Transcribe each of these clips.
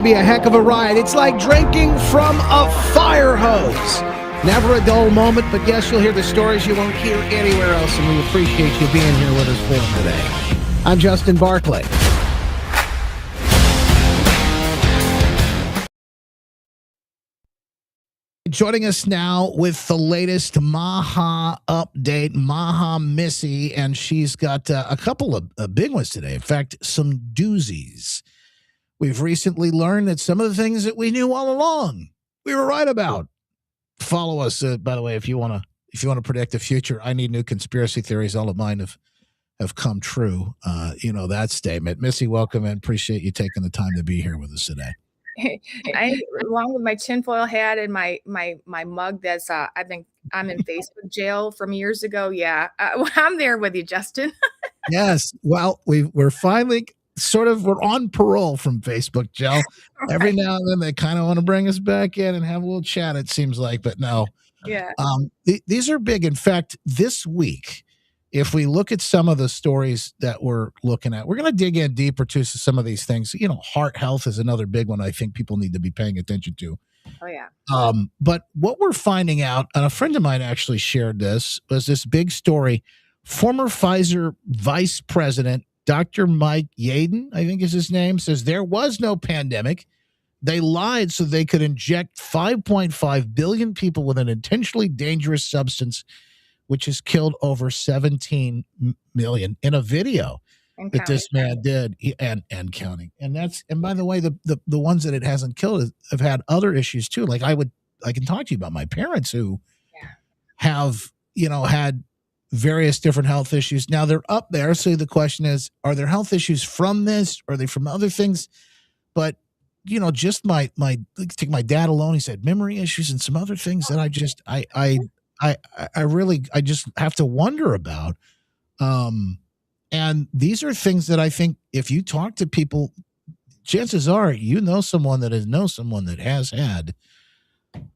Be a heck of a ride. It's like drinking from a fire hose. Never a dull moment, but yes, you'll hear the stories you won't hear anywhere else, and we appreciate you being here with us for them today. I'm Justin Barclay. Joining us now with the latest MAHA update, MAHA Missy, and she's got a couple of big ones today. In fact, some doozies. We've recently learned that some of the things that we knew all along, we were right about. Follow us, by the way, if you want to predict the future. I need new conspiracy theories. All of mine have come true. You know that statement. Missy, welcome, and appreciate you taking the time to be here with us today. Along with my tinfoil hat and my mug, that's I'm in Facebook jail from years ago. Yeah, I'm there with you, Justin. Yes. Well, we're finally. We're on parole from Facebook jail. Right. Every now and then they kind of want to bring us back in and have a little chat, it seems like, but no. Yeah. These are big. In fact, this week, if we look at some of the stories that we're looking at, we're going to dig in deeper to some of these things. You know, heart health is another big one I think people need to be paying attention to. Oh, yeah. But what we're finding out, and a friend of mine actually shared this, was this big story. Former Pfizer vice president, Dr. Mike Yaden, I think is his name, says there was no pandemic. They lied so they could inject 5.5 billion people with an intentionally dangerous substance, which has killed over 17 million in a video that this man did, and counting. And by the way, the ones that it hasn't killed have had other issues too. Like I can talk to you about my parents who have, had various different health issues. Now they're up there. So the question is, are there health issues from this? Are they from other things? But, just take my dad alone. He said memory issues and some other things that I just have to wonder about. And these are things that I think if you talk to people, chances are, someone that has had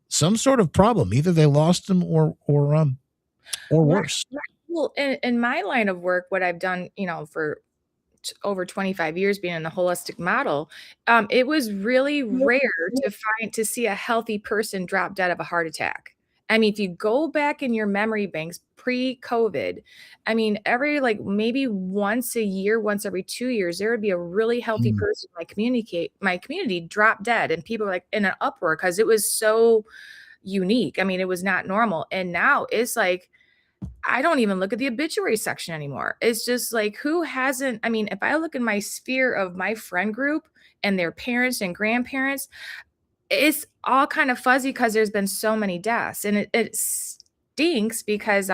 some sort of problem. Either they lost them or worse. Well, in my line of work, what I've done, for over 25 years being in the holistic model, it was really rare to see a healthy person drop dead of a heart attack. I mean, if you go back in your memory banks pre-COVID, I mean, maybe once a year, once every 2 years, there would be a really healthy person in my community drop dead, and people were like in an uproar because it was so unique. I mean, it was not normal. And now it's like, I don't even look at the obituary section anymore. It's just like, who hasn't? I mean, if I look in my sphere of my friend group and their parents and grandparents, it's all kind of fuzzy because there's been so many deaths, and it stinks because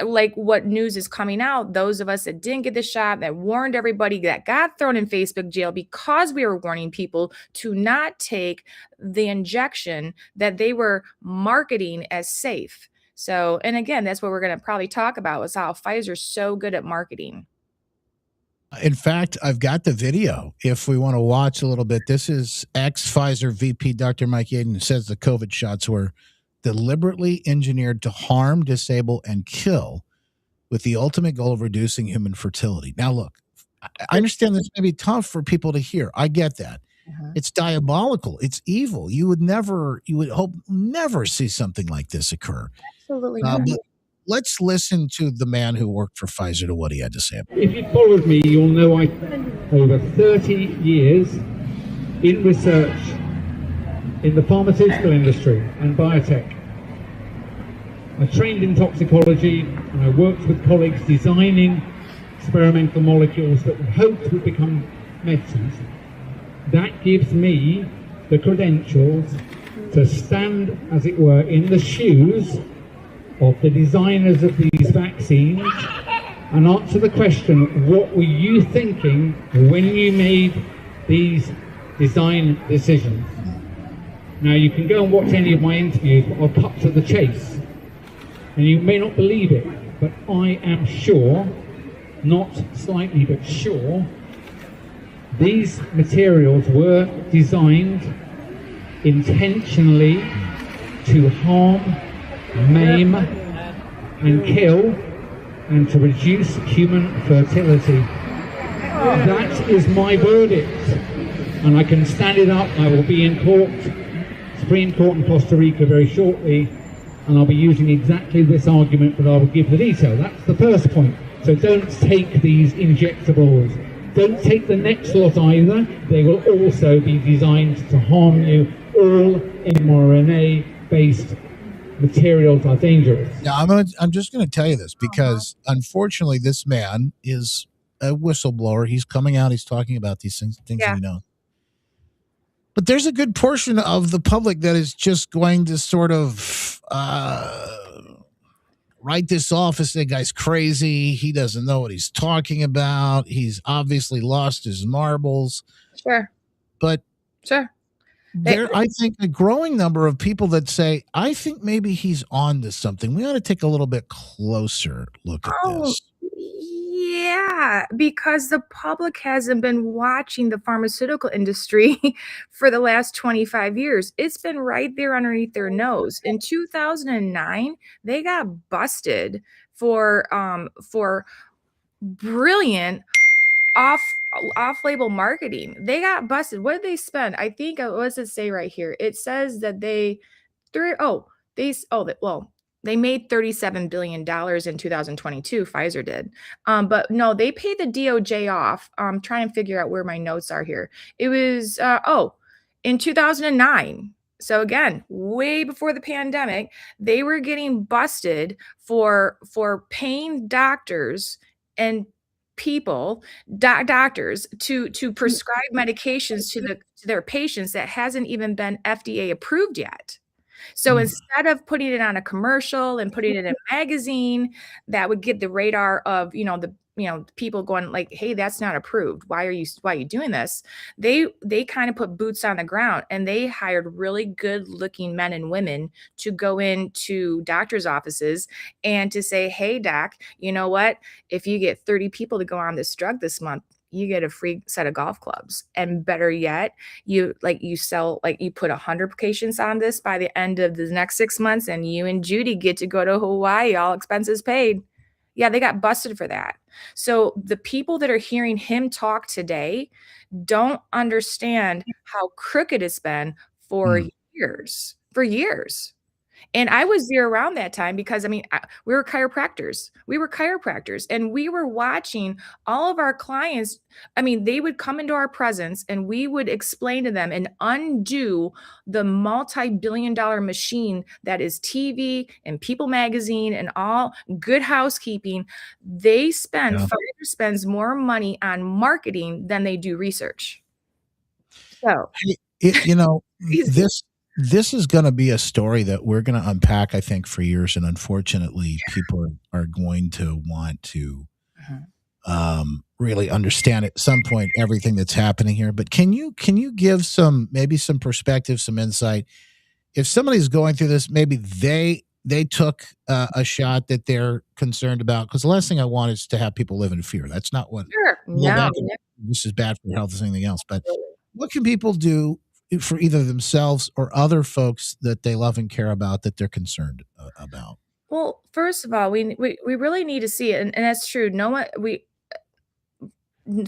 like what news is coming out, those of us that didn't get the shot, that warned everybody, that got thrown in Facebook jail because we were warning people to not take the injection that they were marketing as safe. So, and again, that's what we're going to probably talk about, is how Pfizer's so good at marketing. In fact, I've got the video if we want to watch a little bit. This is ex-Pfizer VP Dr. Mike Yaden, says the COVID shots were deliberately engineered to harm, disable, and kill with the ultimate goal of reducing human fertility. Now, look, I understand this may be tough for people to hear. I get that. It's diabolical. It's evil. You would hope never see something like this occur. Absolutely. Let's listen to the man who worked for Pfizer to what he had to say. If you followed me, you'll know I over 30 years in research in the pharmaceutical industry and biotech. I trained in toxicology, and I worked with colleagues designing experimental molecules that we hoped would become medicines. That gives me the credentials to stand, as it were, in the shoes of the designers of these vaccines and answer the question, what were you thinking when you made these design decisions? Now, you can go and watch any of my interviews, but I'll cut to the chase. And you may not believe it, but I am sure, not slightly, but sure, these materials were designed intentionally to harm, maim, and kill, and to reduce human fertility. That is my verdict. and I can stand it up. I will be in court, Supreme Court in Costa Rica very shortly, and I'll be using exactly this argument, but I will give the detail. That's the first point. So don't take these injectables. Don't take the next lot either. They will also be designed to harm you. All mRNA-based materials are dangerous. Now, I'm just going to tell you this because, unfortunately, this man is a whistleblower. He's coming out. He's talking about these things that he knows. But there's a good portion of the public that is just going to sort of write this off as the guy's crazy. He doesn't know what he's talking about. He's obviously lost his marbles. Sure. But sure. There, I think, a growing number of people that say, I think maybe he's on to something. We ought to take a little bit closer look at this. Yeah, because the public hasn't been watching the pharmaceutical industry for the last 25 years. It's been right there underneath their nose. In 2009, they got busted for brilliant off-label marketing. They got busted. What did they spend? I think, what does it say right here? It says that they made $37 billion in 2022. Pfizer did. But no, they paid the DOJ off. I'm trying to figure out where my notes are here. It was, in 2009. So again, way before the pandemic, they were getting busted for paying doctors and doctors to prescribe medications to their patients that hasn't even been FDA approved yet. So instead of putting it on a commercial and putting it in a magazine that would get the radar of, people going like, hey, that's not approved. Why are you doing this? They kind of put boots on the ground, and they hired really good looking men and women to go into doctors' offices and to say, hey, doc, you know what? If you get 30 people to go on this drug this month, you get a free set of golf clubs. And better yet, you put 100 patients on this by the end of the next 6 months, and you and Judy get to go to Hawaii, all expenses paid. Yeah, they got busted for that. So the people that are hearing him talk today don't understand how crooked it's been for years. And I was there around that time because, we were chiropractors. And we were watching all of our clients. They would come into our presence and we would explain to them and undo the multi-billion-dollar machine that is TV and People Magazine and all Good Housekeeping. They Pfizer spends more money on marketing than they do research. So, this is going to be a story that we're going to unpack, I think, for years. And unfortunately, people are going to want to really understand at some point everything that's happening here. But can you give maybe some perspective, some insight? If somebody's going through this, maybe they took a shot that they're concerned about. Because the last thing I want is to have people live in fear. That's not what. Sure. No. This is bad for your health as anything else. But what can people do for either themselves or other folks that they love and care about that they're concerned about? Well, first of all, we really need to see it, and that's true.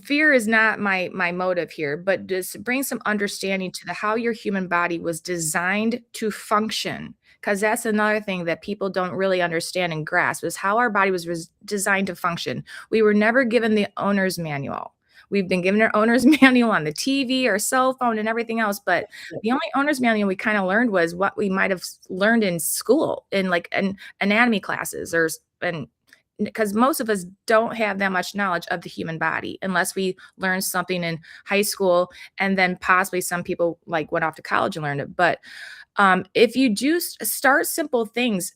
Fear is not my motive here, but just bring some understanding to how your human body was designed to function. Because that's another thing that people don't really understand and grasp is how our body was designed to function. We were never given the owner's manual. We've been given our owner's manual on the TV, our cell phone, and everything else. But the only owner's manual we kind of learned was what we might have learned in school, in anatomy classes, because most of us don't have that much knowledge of the human body unless we learn something in high school, and then possibly some people went off to college and learned it. But if you do start simple things,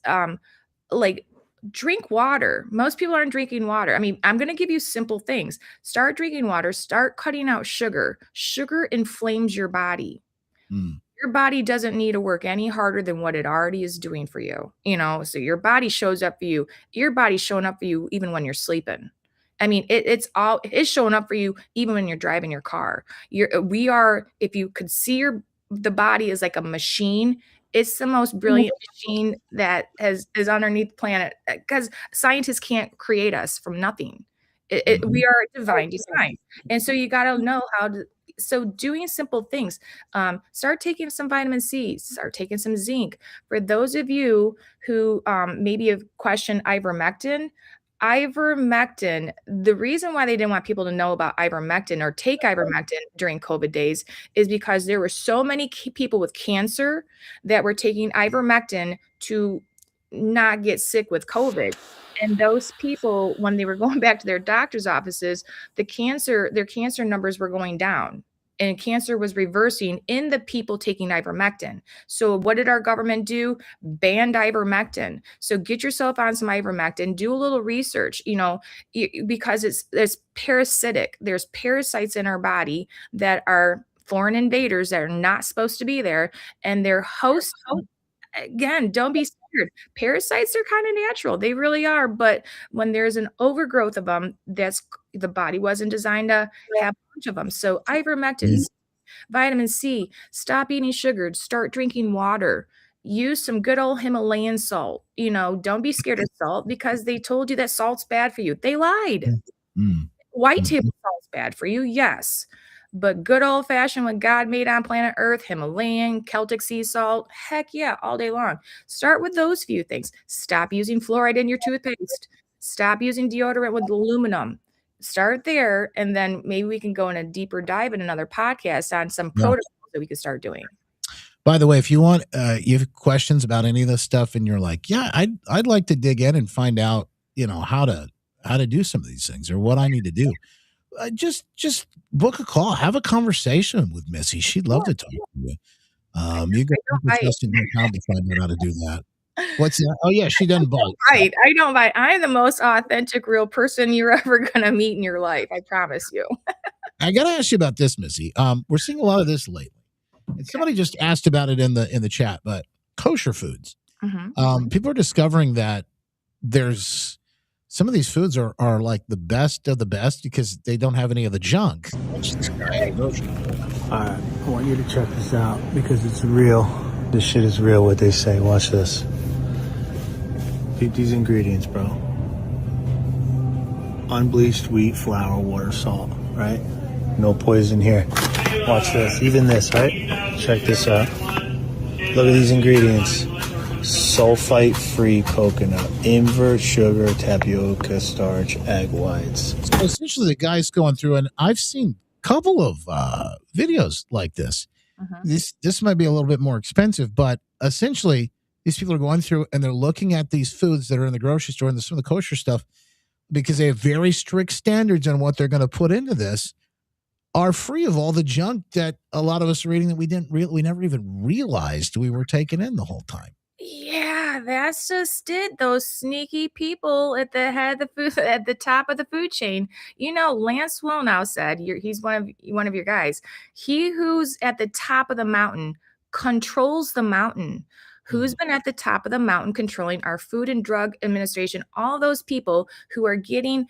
like drink water. Most people aren't drinking water. I'm going to give you simple things. Start drinking water. Start cutting out sugar. Sugar inflames your body. Your body doesn't need to work any harder than what it already is doing for you. So your body shows up for you. Your body's showing up for you even when you're sleeping. It's showing up for you even when you're driving your car. If you could see the body is like a machine. It's the most brilliant machine that is underneath the planet, because scientists can't create us from nothing. We are divine design. And so you got to know how to, So doing simple things, start taking some vitamin C, start taking some zinc. For those of you who maybe have questioned ivermectin, the reason why they didn't want people to know about ivermectin or take ivermectin during COVID days is because there were so many people with cancer that were taking ivermectin to not get sick with COVID. And those people, when they were going back to their doctor's offices, their cancer numbers were going down. And cancer was reversing in the people taking ivermectin. So what did our government do? Banned ivermectin. So get yourself on some ivermectin, do a little research, because it's parasitic. There's parasites in our body that are foreign invaders that are not supposed to be there. And they're host. Again, don't be scared. Parasites are kind of natural. They really are. But when there's an overgrowth of them, the body wasn't designed to have a bunch of them. So ivermectin, vitamin C, stop eating sugar, start drinking water, use some good old Himalayan salt. Don't be scared of salt because they told you that salt's bad for you. They lied. White table salt's bad for you, yes. But good old fashioned what God made on planet Earth, Himalayan, Celtic sea salt, heck yeah, all day long. Start with those few things. Stop using fluoride in your toothpaste. Stop using deodorant with aluminum. Start there, and then maybe we can go in a deeper dive in another podcast on some protocols that we could start doing. By the way, if you want, you have questions about any of this stuff, and you're like, yeah, I'd like to dig in and find out, how to do some of these things or what I need to do. Just book a call, have a conversation with Missy. She'd love to talk to you. You go to Justin.com to find out how to do that. What's that? Oh yeah, she doesn't bite. Right. I don't bite. I'm the most authentic, real person you're ever gonna meet in your life. I promise you. I gotta ask you about this, Missy. We're seeing a lot of this lately. And somebody just asked about it in the chat, but kosher foods. People are discovering that there's some of these foods are like the best of the best because they don't have any of the junk. All right, I want you to check this out because it's real. This shit is real, what they say. Watch this. Peep these ingredients, bro. Unbleached wheat, flour, water, salt, right? No poison here. Watch this. Even this, right? Check this out. Look at these ingredients. Sulfite-free coconut, invert sugar, tapioca starch, egg whites. So essentially, the guy's going through, and I've seen a couple of videos like this. This might be a little bit more expensive, but essentially, these people are going through and they're looking at these foods that are in the grocery store and some of the kosher stuff because they have very strict standards on what they're going to put into this. Are free of all the junk that a lot of us are eating that we never even realized we were taking in the whole time. Yeah, that's just it. Those sneaky people at the head of the food, at the top of the food chain. Lance Wallnau said he's one of your guys. He who's at the top of the mountain controls the mountain. Who's been at the top of the mountain controlling our Food and Drug Administration? All those people who are getting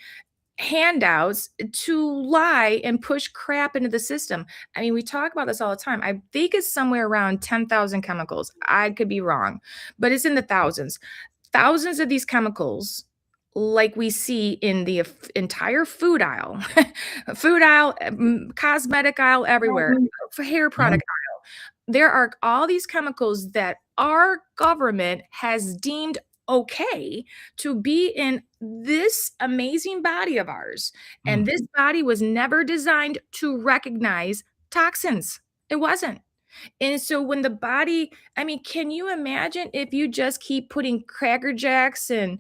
handouts to lie and push crap into the system. I mean, we talk about this all the time. I think it's somewhere around 10,000 chemicals. I could be wrong, but it's in the thousands. Thousands of these chemicals, like we see in the entire food aisle, cosmetic aisle, everywhere, hair product aisle. There are all these chemicals that our government has deemed okay to be in this amazing body of ours. And this body was never designed to recognize toxins. It wasn't. And so when the body, I mean, can you imagine if you just keep putting Cracker Jacks and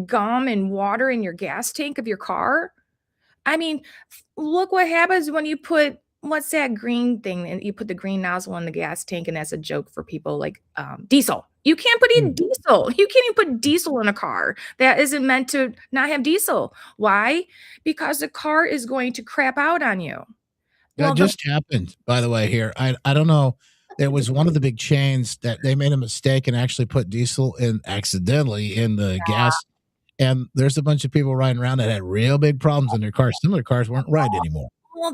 gum and water in your gas tank of your car? I mean, look what happens when you put, what's that green thing? And you put the green nozzle in the gas tank, and that's a joke for people like diesel. You can't put in diesel. You can't even put diesel in a car that isn't meant to not have diesel. Why? Because the car is going to crap out on you. That just happened, by the way, here. I don't know. There was one of the big chains that they made a mistake and actually put diesel in accidentally in the gas. And there's a bunch of people riding around that had real big problems in their cars. Some of their cars weren't right anymore. Well,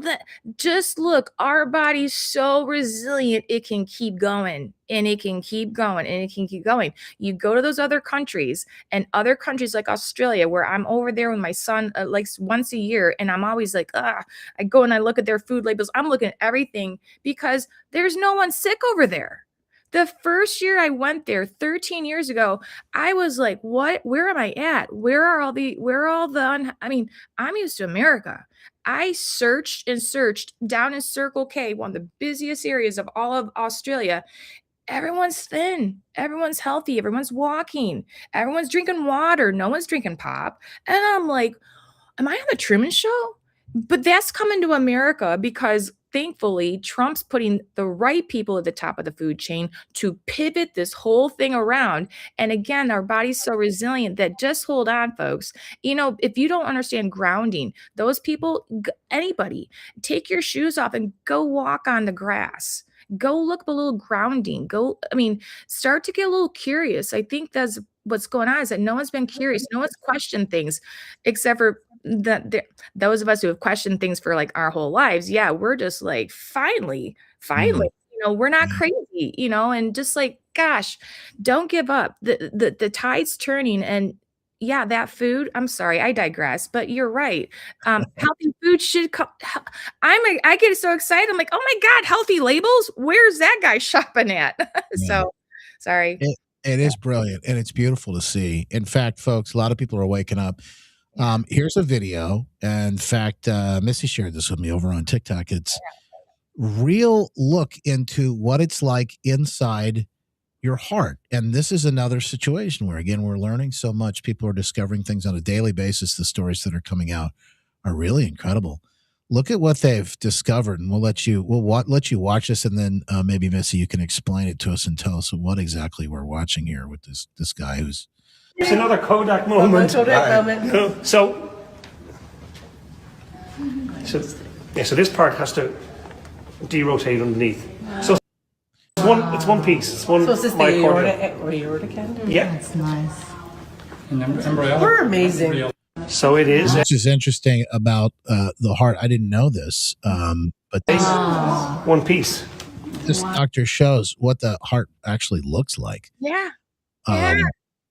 just look, our body's so resilient, it can keep going, and it can keep going, and it can keep going. You go to those other countries, and other countries like Australia, where I'm over there with my son, like once a year, and I'm always like, ah, I go and I look at their food labels. I'm looking at everything because there's no one sick over there. The first year I went there 13 years ago, I was like, what? Where am I at? Where are all the, I mean, I'm used to America. I searched and searched down in Circle K, one of the busiest areas of all of Australia. Everyone's thin, everyone's healthy, everyone's walking, everyone's drinking water, no one's drinking pop. And I'm like, am I on the Truman Show? But that's coming to America because thankfully Trump's putting the right people at the top of the food chain to pivot this whole thing around. And again, our body's so resilient that just hold on, folks. You know, if you don't understand grounding, those people, anybody, take your shoes off and go walk on the grass. Go look a little grounding. I mean, start to get a little curious. I think that's what's going on is that no one's been curious. No one's questioned things except for those of us who have questioned things for like our whole lives. Yeah, we're just like, finally, we're not crazy, and just like, gosh, don't give up. The tide's turning, and yeah, that food, I'm sorry, I digress, but you're right. Healthy food should come. I get so excited. I'm like, oh my God, healthy labels. Where's that guy shopping at? So sorry. It is brilliant, and it's beautiful to see. In fact, folks, a lot of people are waking up. Here's a video. In fact, Missy shared this with me over on TikTok. It's real look into what it's like inside your heart. And this is another situation where, again, we're learning so much. People are discovering things on a daily basis. The stories that are coming out are really incredible. Look at what they've discovered, and we'll let you watch this, and then maybe Missy, you can explain it to us and tell us what exactly we're watching here with this guy who's. It's another Kodak moment. So this part has to derotate underneath. So it's one piece. It's one. So is this the aorta cavity? Yeah. That's nice. Embryology. We're amazing. So it is. Which is interesting about the heart. I didn't know this, but One piece. this doctor shows what the heart actually looks like. Yeah.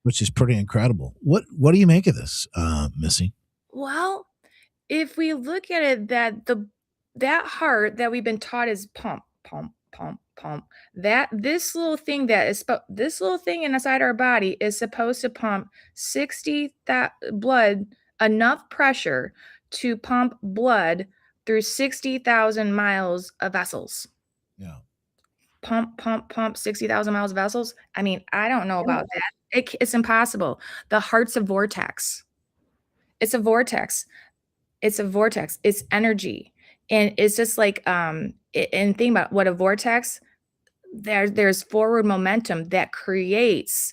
Which is pretty incredible. What do you make of this, Missy? Well, if we look at it, that heart that we've been taught is pump, pump, pump, pump. This little thing inside our body is supposed to pump 60 that blood, enough pressure to pump blood through 60,000 miles of vessels. Yeah. Pump, pump, pump 60,000 miles of vessels. I mean, I don't know about that. It's impossible. The heart's a vortex. It's a vortex. It's energy. And it's just like, and think about what a vortex, there's forward momentum that creates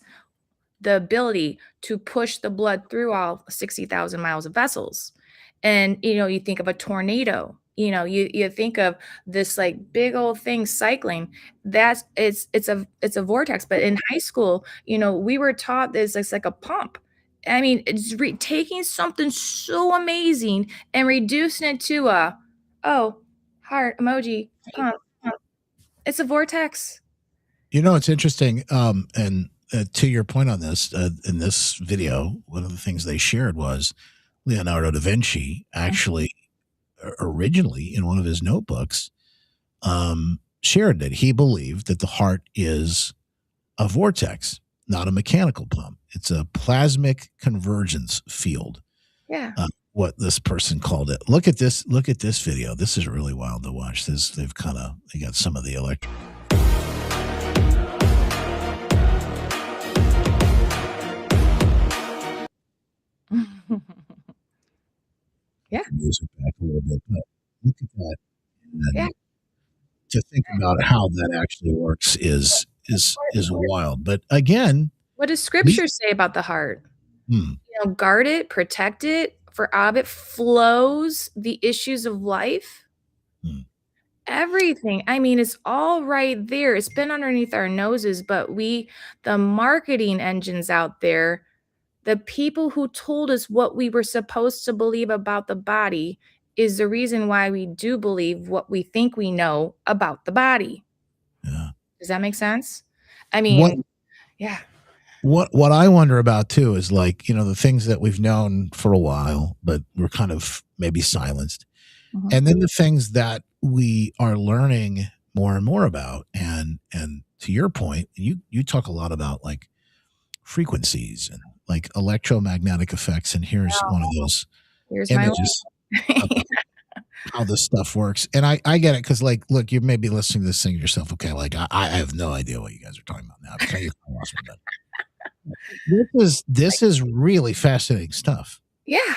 the ability to push the blood through all 60,000 miles of vessels. And, you think of a tornado, you think of this like big old thing cycling. It's a vortex. But in high school, we were taught this, it's like a pump. I mean, it's taking something so amazing and reducing it to heart emoji, pump, pump. It's a vortex. It's interesting. And to your point on this, in this video, one of the things they shared was Leonardo da Vinci actually originally in one of his notebooks shared that he believed that the heart is a vortex, not a mechanical pump. It's a plasmic convergence field. Yeah. What this person called it. Look at this video. This is really wild to watch. They got some of the electric Yeah. music back a little bit, but look at that. And Yeah. to think about how that actually works is wild. But again, What does scripture say about the heart? Guard it, protect it, for out of it flows the issues of life. Everything. I mean, it's all right there. It's been underneath our noses, but the marketing engines out there, the people who told us what we were supposed to believe about the body is the reason why we do believe what we think we know about the body. Yeah. Does that make sense? I What mean, yeah. what I wonder about too is like, you know, the things that we've known for a while, but we're kind of maybe silenced. Mhm. And then the things that we are learning more and more about. And to your point, you talk a lot about like frequencies and like electromagnetic effects. And here's one of those Here's my images of how this stuff works. And I get it because, like, look, you may be listening to this thing yourself. Okay, like I have no idea what you guys are talking about now. Because you kinda lost me, but this is really fascinating stuff. Yeah.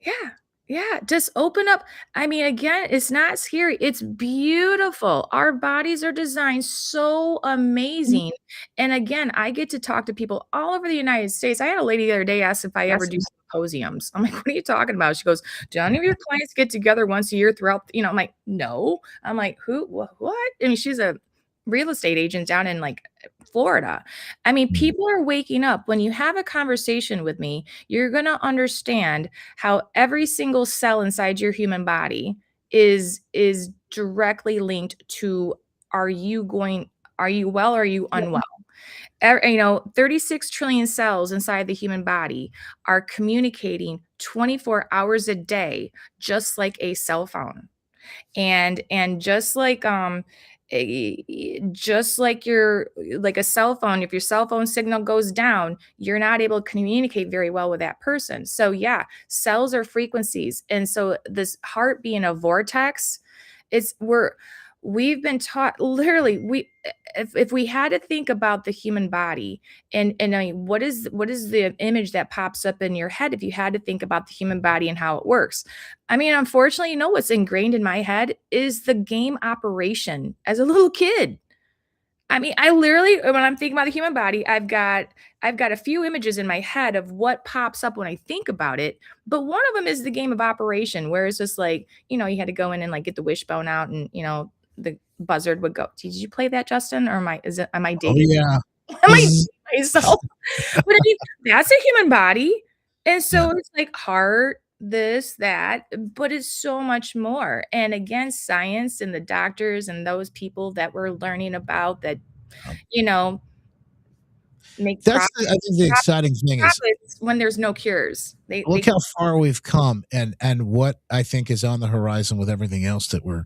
Yeah. Yeah. Just open up. I mean, again, it's not scary. It's beautiful. Our bodies are designed so amazing. And again, I get to talk to people all over the United States. I had a lady the other day ask if I ever do symposiums. I'm like, what are you talking about? She goes, do any of your clients get together once a year throughout, I'm like, no. I'm like, who, what? I mean, she's a real estate agent down in like Florida. I mean, people are waking up. When you have a conversation with me, you're going to understand how every single cell inside your human body is directly linked to are you well or are you unwell? 36 trillion cells inside the human body are communicating 24 hours a day, just like a cell phone. And just like a cell phone, if your cell phone signal goes down, you're not able to communicate very well with that person. So yeah, cells are frequencies. And so this heart being a vortex, we've been taught literally if we had to think about the human body and I mean, what is the image that pops up in your head if you had to think about the human body and how it works? I mean, unfortunately, what's ingrained in my head is the game Operation as a little kid. I mean, I literally, when I'm thinking about the human body, I've got a few images in my head of what pops up when I think about it. But one of them is the game of Operation, where it's just like, you had to go in and like get the wishbone out, and the buzzard would go. Did you play that, Justin? Or am I Oh dating? yeah. Am I dating myself? But I mean, that's a human body, and so it's like heart, this, that, but it's so much more. And again, science and the doctors and those people that we're learning about that, make I think the exciting thing is profits when there's no cures. look how far we've come and what I think is on the horizon with everything else that we're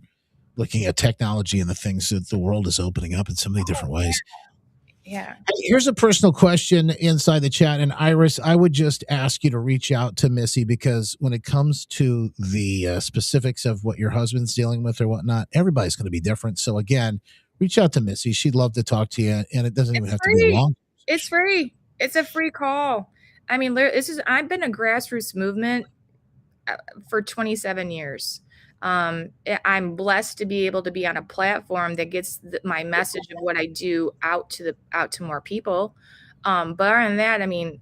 looking at, technology and the things that the world is opening up in so many different ways. Yeah. Here's a personal question inside the chat. And Iris, I would just ask you to reach out to Missy, because when it comes to the specifics of what your husband's dealing with or whatnot, everybody's going to be different. So again, reach out to Missy. She'd love to talk to you. And it doesn't even have to be long. It's free. It's a free call. I mean, I've been a grassroots movement for 27 years. I'm blessed to be able to be on a platform that gets my message of what I do out to more people. But other than that, I mean,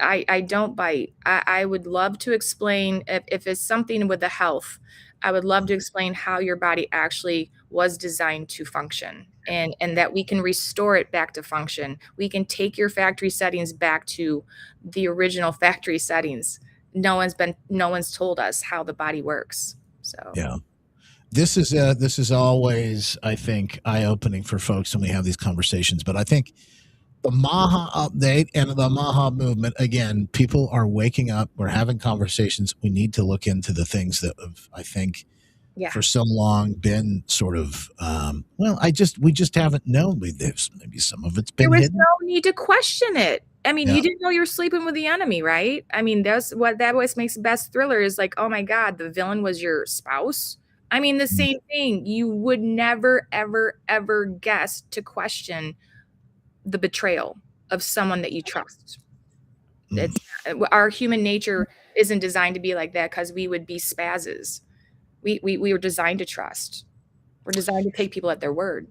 I don't bite. I would love to explain if it's something with the health. I would love to explain how your body actually was designed to function, and that we can restore it back to function. We can take your factory settings back to the original factory settings. No one's told us how the body works. So yeah, this is always, I think, eye-opening for folks when we have these conversations. But I think the MAHA update and the MAHA movement, again, people are waking up. We're having conversations. We need to look into the things that have, I think, for so long been sort of, we just haven't known. Maybe some of it's been there was hidden. no need to question it. I mean, you didn't know you were sleeping with the enemy, right? I mean, that always makes the best thriller is like, oh my God, the villain was your spouse. I mean, the same thing. You would never, ever, ever guess to question the betrayal of someone that you trust. Our human nature isn't designed to be like that, because we would be spazzes. We were designed to trust. We're designed to take people at their word.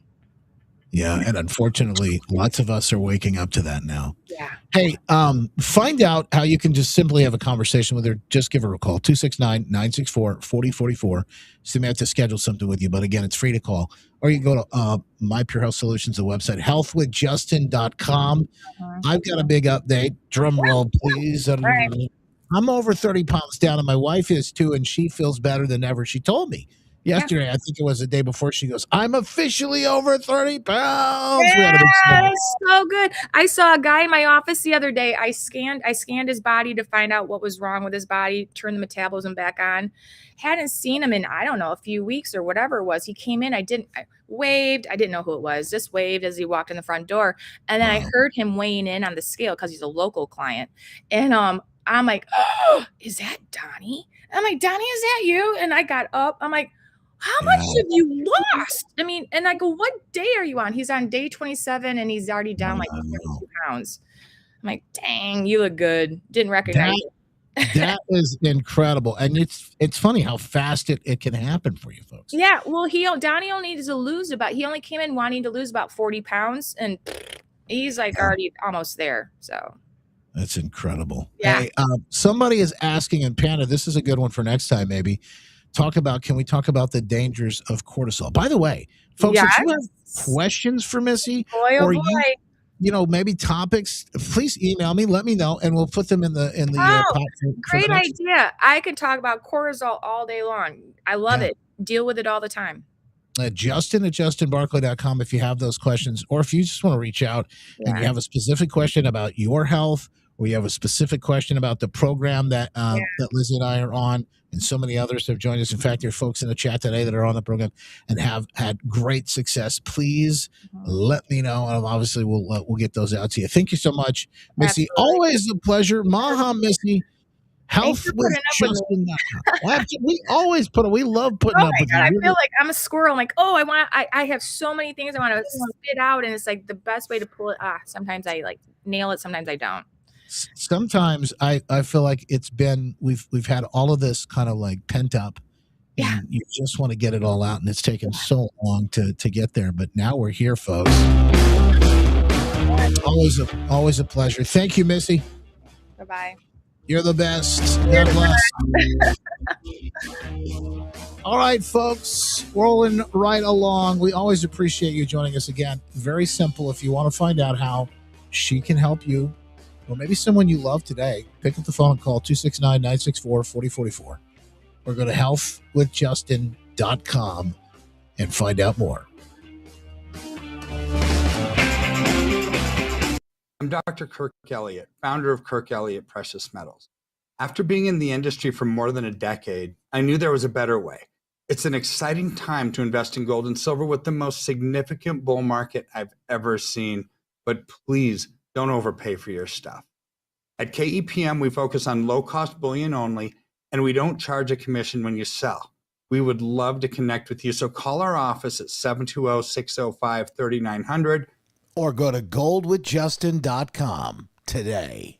Yeah, and unfortunately, lots of us are waking up to that now. Yeah. Hey, find out how you can just simply have a conversation with her. Just give her a call, 269-964-4044. So you may have to schedule something with you, but again, it's free to call. Or you can go to My Pure Health Solutions, the website, healthwithjustin.com. I've got a big update. Drum roll, please. Right. I'm over 30 pounds down, and my wife is too, and she feels better than ever. She told me yesterday, I think it was the day before, she goes, I'm officially over 30 pounds. We had a big celebration. Yes, so good. I saw a guy in my office the other day. I scanned his body to find out what was wrong with his body, turn the metabolism back on. Hadn't seen him in, I don't know, a few weeks or whatever it was. He came in, I waved. I didn't know who it was, just waved as he walked in the front door. And then I heard him weighing in on the scale because he's a local client. And I'm like, oh, is that Donnie? I'm like, Donnie, is that you? And I got up. I'm like, how much have you lost? I mean, and I go, what day are you on? He's on day 27 and he's already down like 22 pounds. I'm like, dang, you look good. Didn't recognize it. That is incredible. And it's funny how fast it can happen for you folks. Yeah. Well, Donnie only needs to lose he only came in wanting to lose about 40 pounds and he's like already almost there. So that's incredible. Yeah. Hey, somebody is asking, and Panda, this is a good one for next time, maybe. Can we talk about the dangers of cortisol? By the way, folks, if you have questions for Missy, maybe topics, please email me, let me know, and we'll put them in the podcast. Great idea. I can talk about cortisol all day long. I love it. Deal with it all the time. Justin at justinbarclay.com if you have those questions, or if you just want to reach out and you have a specific question about your health, or you have a specific question about the program that Lizzie and I are on, and so many others have joined us. In fact, there are folks in the chat today that are on the program and have had great success. Please let me know, and obviously we'll get those out to you. Thank you so much, Missy. Absolutely. Always a pleasure. Maha Missy. Health with Justin. We always we love putting up with you. I feel like I'm a squirrel. I'm like, I have so many things I want to spit out, and it's like the best way to pull it. Sometimes I like nail it, sometimes I don't. Sometimes I feel like we've had all of this kind of like pent up, and you just want to get it all out, and it's taken so long to get there, but now we're here, folks. Always a pleasure. Thank you, Missy. Bye-bye. You're the best. God bless. All right, folks, rolling right along. We always appreciate you joining us again. Very simple. If you want to find out how she can help you, or maybe someone you love today, pick up the phone and call 269-964-4044, or go to healthwithjustin.com and find out more. I'm Dr. Kirk Elliott, founder of Kirk Elliott Precious Metals. After being in the industry for more than a decade, I knew there was a better way. It's an exciting time to invest in gold and silver with the most significant bull market I've ever seen. But please don't overpay for your stuff. At KEPM, we focus on low-cost bullion only, and we don't charge a commission when you sell. We would love to connect with you, so call our office at 720-605-3900 or go to goldwithjustin.com today.